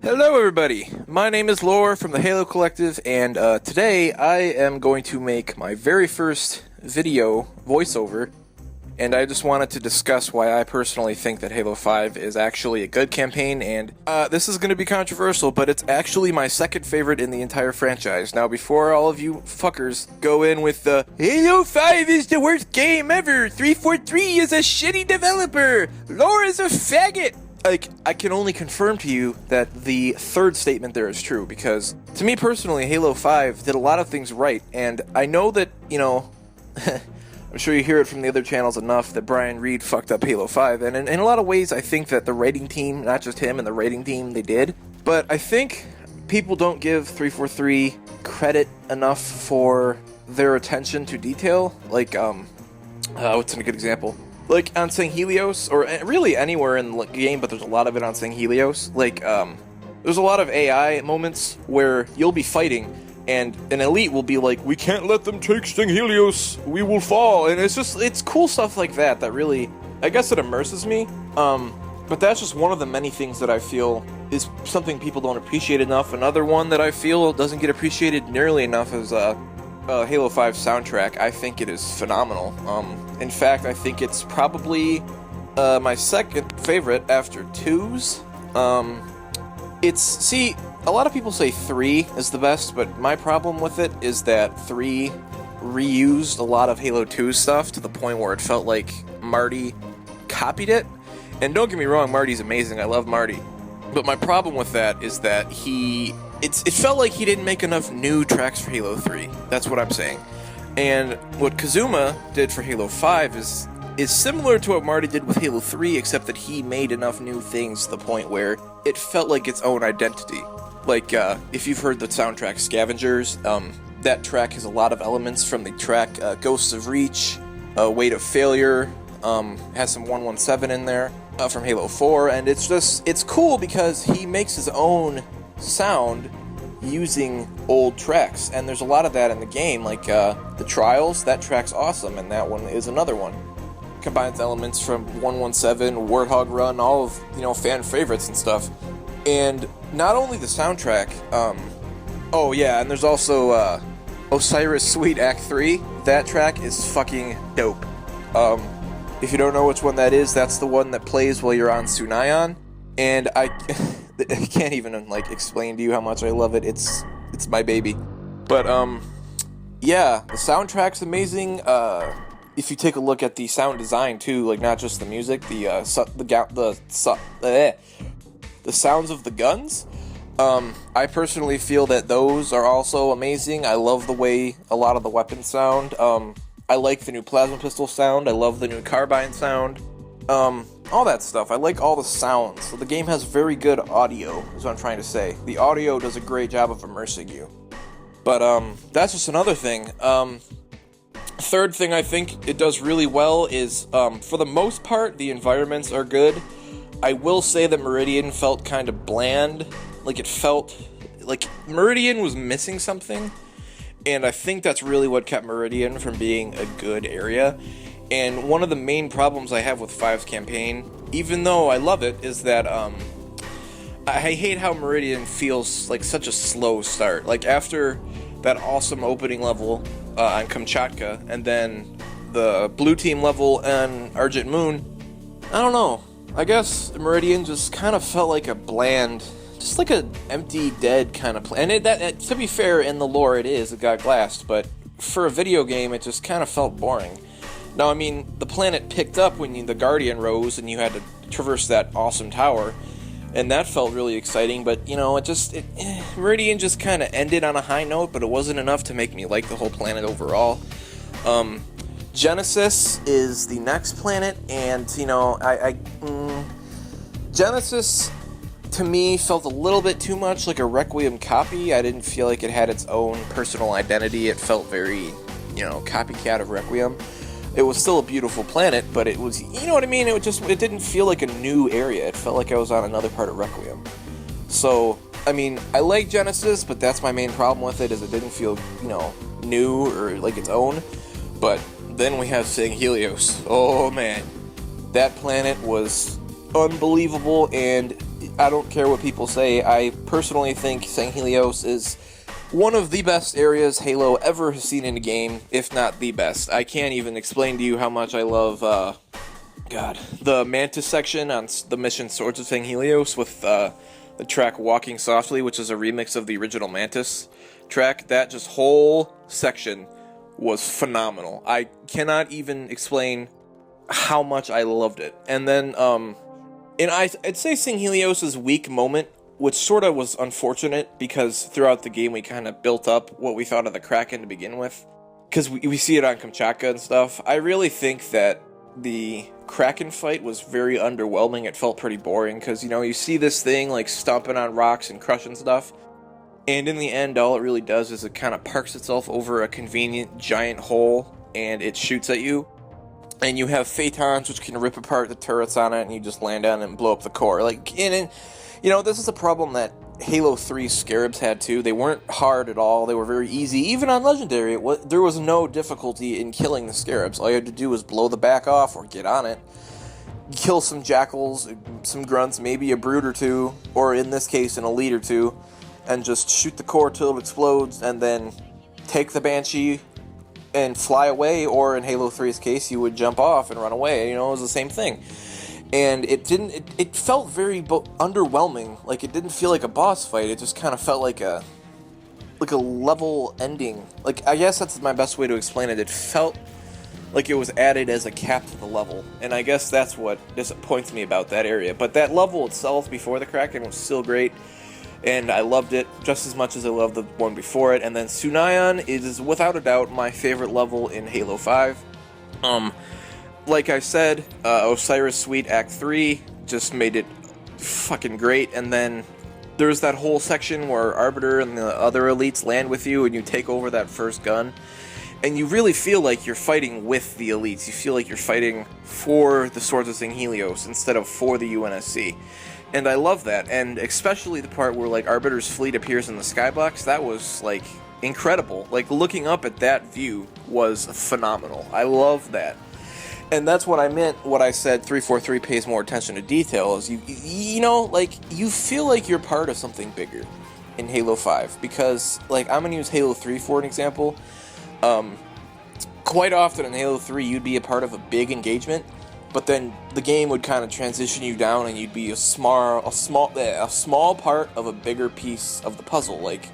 Hello everybody, my name is Lore from the Halo Collective, and today I am going to make my very first video voiceover, and I just wanted to discuss why I personally think that Halo 5 is actually a good campaign, and this is going to be controversial, but it's actually my second favorite in the entire franchise. Now, before all of you fuckers go in with the Halo 5 is the worst game ever, 343 is a shitty developer, Lore is a faggot! Like, I can only confirm to you that the third statement there is true, because to me personally, Halo 5 did a lot of things right, and I know that, I'm sure you hear it from the other channels enough that Brian Reed fucked up Halo 5, and in a lot of ways I think that the writing team, not just him and the writing team, they did, but I think people don't give 343 credit enough for their attention to detail. Like, what's a good example? Like, on St. Helios, or really anywhere in the game, but there's a lot of it on St. Helios. Like, there's a lot of AI moments where you'll be fighting, and an elite will be like, we can't let them take St. Helios, we will fall. And it's cool stuff like that that really, I guess it immerses me. But that's just one of the many things that I feel is something people don't appreciate enough. Another one that I feel doesn't get appreciated nearly enough is, Halo 5 soundtrack. I think it is phenomenal. In fact, I think it's probably my second favorite after 2's. See, a lot of people say 3 is the best, but my problem with it is that 3 reused a lot of Halo 2 stuff to the point where it felt like Marty copied it. And don't get me wrong, Marty's amazing, I love Marty. But my problem with that is that it felt like he didn't make enough new tracks for Halo 3. That's what I'm saying. And what Kazuma did for Halo 5 is similar to what Marty did with Halo 3, except that he made enough new things to the point where it felt like its own identity. Like, if you've heard the soundtrack Scavengers, that track has a lot of elements from the track Ghosts of Reach, Weight of Failure, has some 117 in there from Halo 4, and it's cool because he makes his own sound using old tracks, and there's a lot of that in the game, like the Trials, that track's awesome, and that one is another one. Combines elements from 117, Warthog Run, all of, fan favorites and stuff. And not only the soundtrack, oh yeah, and there's also Osiris Suite Act 3, that track is fucking dope. If you don't know which one that is, that's the one that plays while you're on Sunayon, and I can't even, explain to you how much I love it. It's my baby. But, yeah, the soundtrack's amazing. If you take a look at the sound design, too, like, not just the music, the sounds of the guns, I personally feel that those are also amazing. I love the way a lot of the weapons sound. I like the new plasma pistol sound. I love the new carbine sound. All that stuff. I like all the sounds. So the game has very good audio, is what I'm trying to say. The audio does a great job of immersing you. But, that's just another thing. Third thing I think it does really well is, for the most part, the environments are good. I will say that Meridian felt kind of bland. Like, it felt like Meridian was missing something. And I think that's really what kept Meridian from being a good area. And one of the main problems I have with 5's campaign, even though I love it, is that I hate how Meridian feels like such a slow start. Like, after that awesome opening level on Kamchatka, and then the blue team level on Argent Moon, I don't know. I guess Meridian just kind of felt like a bland, just like an empty, dead kind of and to be fair, in the lore it got glassed, but for a video game it just kind of felt boring. Now, I mean, the planet picked up when the Guardian rose and you had to traverse that awesome tower, and that felt really exciting, but, Meridian just kind of ended on a high note, but it wasn't enough to make me like the whole planet overall. Genesis is the next planet, and, Genesis, to me, felt a little bit too much like a Requiem copy. I didn't feel like it had its own personal identity. It felt very, copycat of Requiem. It was still a beautiful planet, but it was, you know what I mean? It didn't feel like a new area. It felt like I was on another part of Requiem. So, I mean, I like Genesis, but that's my main problem with it, is it didn't feel, new or like its own. But then we have St. Helios. Oh, man. That planet was unbelievable, and I don't care what people say. I personally think St. Helios is one of the best areas Halo ever has seen in a game, if not the best. I can't even explain to you how much I love, the Mantis section on the mission Swords of St. Helios with the track Walking Softly, which is a remix of the original Mantis track. That just whole section was phenomenal. I cannot even explain how much I loved it. And then, I'd say St. Helios' weak moment, which sort of was unfortunate, because throughout the game we kind of built up what we thought of the Kraken to begin with, because we see it on Kamchatka and stuff. I really think that the Kraken fight was very underwhelming. It felt pretty boring, because, you see this thing, like, stomping on rocks and crushing stuff, and in the end, all it really does is it kind of parks itself over a convenient giant hole, and it shoots at you. And you have Phaetons, which can rip apart the turrets on it, and you just land on it and blow up the core. This is a problem that Halo 3 Scarabs had too. They weren't hard at all. They were very easy. Even on Legendary, there was no difficulty in killing the Scarabs. All you had to do was blow the back off or get on it. Kill some Jackals, some Grunts, maybe a Brood or two, or in this case, an Elite or two, and just shoot the core till it explodes, and then take the Banshee and fly away, or in Halo 3's case, you would jump off and run away. It was the same thing. And it felt very underwhelming. Like, it didn't feel like a boss fight. It just kind of felt like a level ending. Like, I guess that's my best way to explain it. It felt like it was added as a cap to the level. And I guess that's what disappoints me about that area. But that level itself before the Kraken was still great. And I loved it just as much as I loved the one before it. And then Sunayon is without a doubt my favorite level in Halo 5. Like I said, Osiris Suite Act 3 just made it fucking great. And then there's that whole section where Arbiter and the other elites land with you and you take over that first gun. And you really feel like you're fighting with the elites. You feel like you're fighting for the Swords of St. Helios instead of for the UNSC. And I love that, and especially the part where, like, Arbiter's fleet appears in the skybox. That was, like, incredible. Like, looking up at that view was phenomenal. I love that. And that's what I meant, what I said 343 pays more attention to detail, is you feel like you're part of something bigger in Halo 5. Because, like, I'm going to use Halo 3 for an example. Quite often in Halo 3, you'd be a part of a big engagement, but then the game would kind of transition you down, and you'd be a small part of a bigger piece of the puzzle. Like,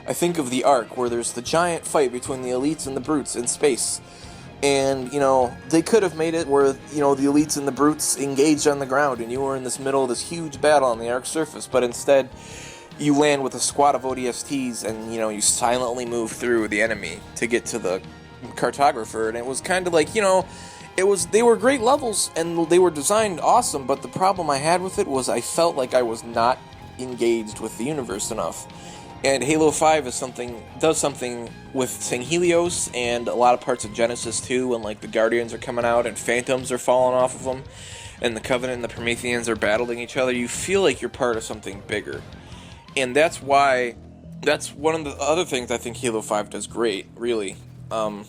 I think of the Ark, where there's the giant fight between the elites and the brutes in space. And, they could have made it where, the elites and the brutes engaged on the ground, and you were in this middle of this huge battle on the Ark's surface, but instead, you land with a squad of ODSTs, and, you silently move through the enemy to get to the cartographer, and it was kind of like, they were great levels, and they were designed awesome, but the problem I had with it was I felt like I was not engaged with the universe enough. And Halo 5 does something with St. Helios and a lot of parts of Genesis too, when, like, the Guardians are coming out and Phantoms are falling off of them, and the Covenant and the Prometheans are battling each other. You feel like you're part of something bigger. And that's one of the other things I think Halo 5 does great, really. Let's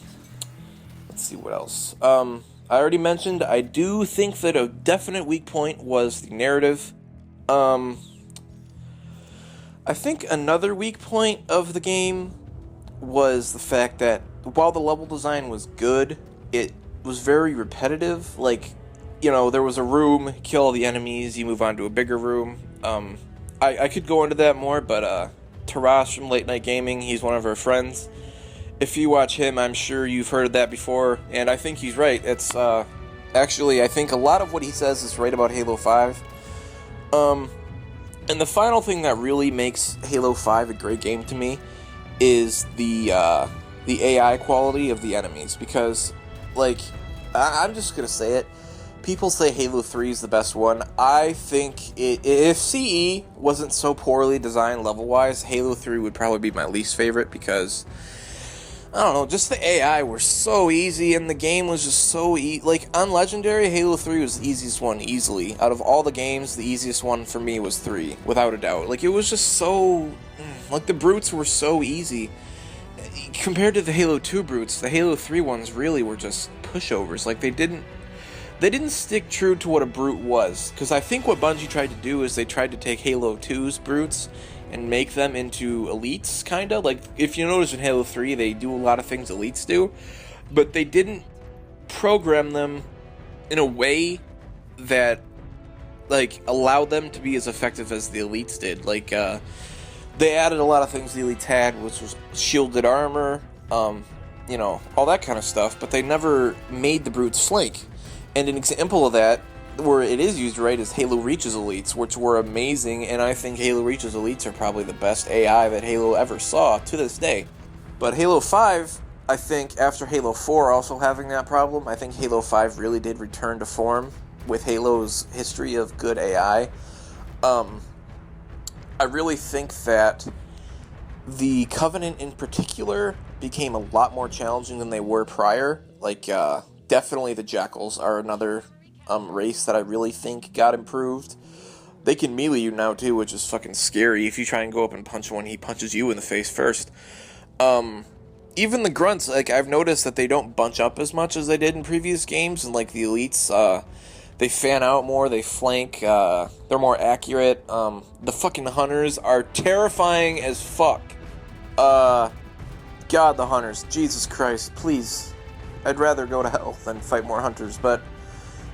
see what else. I already mentioned, I do think that a definite weak point was the narrative. I think another weak point of the game was the fact that while the level design was good, it was very repetitive. Like, there was a room, kill all the enemies, you move on to a bigger room. I could go into that more, but Taras from Late Night Gaming, he's one of our friends. If you watch him, I'm sure you've heard of that before, and I think he's right. It's, actually, I think a lot of what he says is right about Halo 5. And the final thing that really makes Halo 5 a great game to me is the AI quality of the enemies, because, like, I'm just gonna say it, people say Halo 3 is the best one. I think if CE wasn't so poorly designed level-wise, Halo 3 would probably be my least favorite, because, I don't know, just the AI were so easy, and the game was just so like, on Legendary, Halo 3 was the easiest one, easily. Out of all the games, the easiest one for me was 3, without a doubt. Like, it was just so, like, the brutes were so easy. Compared to the Halo 2 brutes, the Halo 3 ones really were just pushovers. Like, they they didn't stick true to what a brute was, because I think what Bungie tried to do is they tried to take Halo 2's brutes and make them into elites, kinda. Like, if you notice in Halo 3, they do a lot of things elites do, but they didn't program them in a way that, like, allowed them to be as effective as the elites did. Like, they added a lot of things the elites had, which was shielded armor, you know, all that kind of stuff, but they never made the brutes slink. And an example of that, where it is used right, is Halo Reach's elites, which were amazing, and I think Halo Reach's elites are probably the best AI that Halo ever saw to this day. But Halo 5, I think, after Halo 4 also having that problem, I think Halo 5 really did return to form with Halo's history of good AI. I really think that the Covenant in particular became a lot more challenging than they were prior. Like, definitely the Jackals are another race that I really think got improved. They can melee you now too, which is fucking scary. If you try and go up and punch one, he punches you in the face first. Even the grunts, like, I've noticed that they don't bunch up as much as they did in previous games, and like the elites, they fan out more, they flank, they're more accurate. The fucking hunters are terrifying as fuck. God, the hunters, Jesus Christ, please. I'd rather go to hell than fight more hunters, but,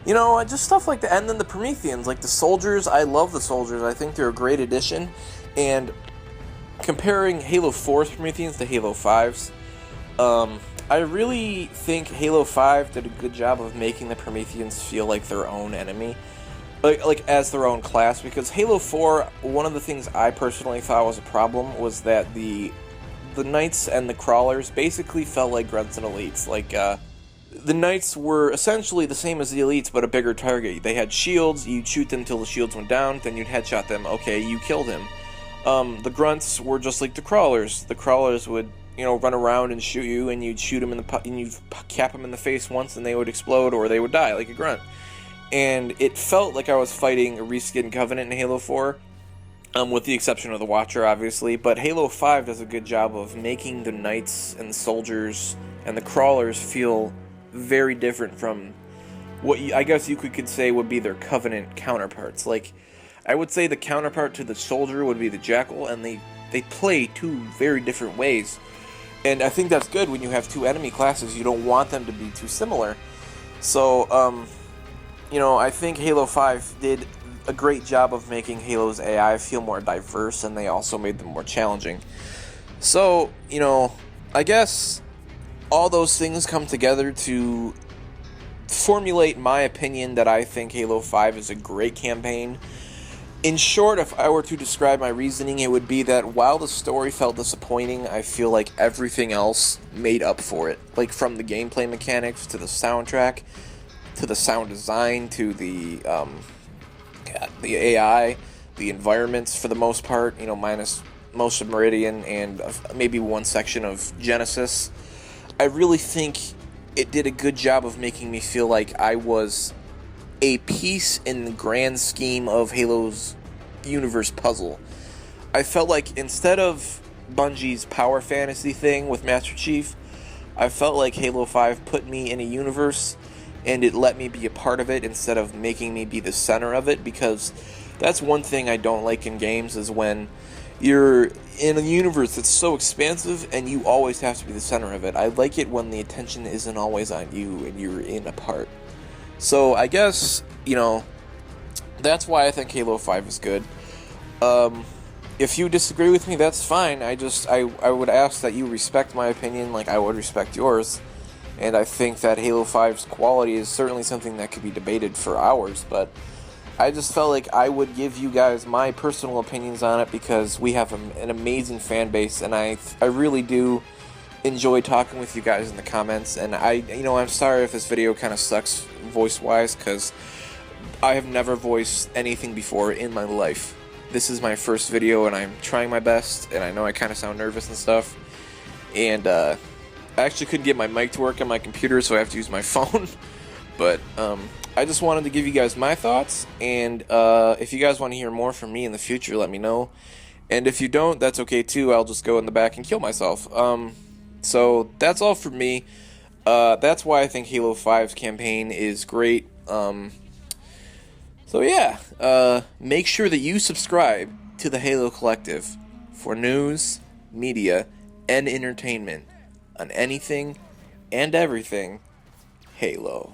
you know, just stuff like that. And then the Prometheans, like the soldiers, I love the soldiers. I think they're a great addition. And comparing Halo 4's Prometheans to Halo 5's, I really think Halo 5 did a good job of making the Prometheans feel like their own enemy. Like as their own class, because Halo 4, one of the things I personally thought was a problem was that the Knights and the Crawlers basically felt like grunts and elites. Like, the Knights were essentially the same as the elites, but a bigger target. They had shields, you'd shoot them till the shields went down, then you'd headshot them, okay, you killed him. The grunts were just like the Crawlers. The Crawlers would, you know, run around and shoot you, and you'd shoot them and you'd cap them in the face once, and they would explode, or they would die, like a grunt. And it felt like I was fighting a reskinned Covenant in Halo 4, with the exception of the Watcher, obviously, but Halo 5 does a good job of making the Knights and Soldiers and the Crawlers feel very different from what I guess you could say would be their Covenant counterparts. Like, I would say the counterpart to the Soldier would be the Jackal, and they play two very different ways. And I think that's good when you have two enemy classes. You don't want them to be too similar. So, you know, I think Halo 5 did a great job of making Halo's AI feel more diverse, and they also made them more challenging. So, you know, I guess all those things come together to formulate my opinion that I think Halo 5 is a great campaign. In short, if I were to describe my reasoning, it would be that while the story felt disappointing, I feel like everything else made up for it. Like, from the gameplay mechanics, to the soundtrack, to the sound design, to the AI, the environments for the most part, you know, minus most of Meridian and maybe one section of Genesis. I really think it did a good job of making me feel like I was a piece in the grand scheme of Halo's universe puzzle. I felt like instead of Bungie's power fantasy thing with Master Chief, I felt like Halo 5 put me in a universe and it let me be a part of it instead of making me be the center of it, because that's one thing I don't like in games, is when you're in a universe that's so expansive and you always have to be the center of it. I like it when the attention isn't always on you and you're in a part. So I guess, you know, that's why I think Halo 5 is good. If you disagree with me, that's fine. I would ask that you respect my opinion like I would respect yours. And I think that Halo 5's quality is certainly something that could be debated for hours, but I just felt like I would give you guys my personal opinions on it because we have an amazing fan base, and I really do enjoy talking with you guys in the comments. And I'm sorry if this video kind of sucks voice-wise, because I have never voiced anything before in my life. This is my first video, and I'm trying my best, and I know I kind of sound nervous and stuff. And I actually couldn't get my mic to work on my computer, so I have to use my phone. But I just wanted to give you guys my thoughts, and if you guys want to hear more from me in the future, let me know. And if you don't, that's okay too. I'll just go in the back and kill myself. So that's all for me. That's why I think Halo 5's campaign is great. So yeah, make sure that you subscribe to the Halo Collective for news, media, and entertainment on anything and everything Halo.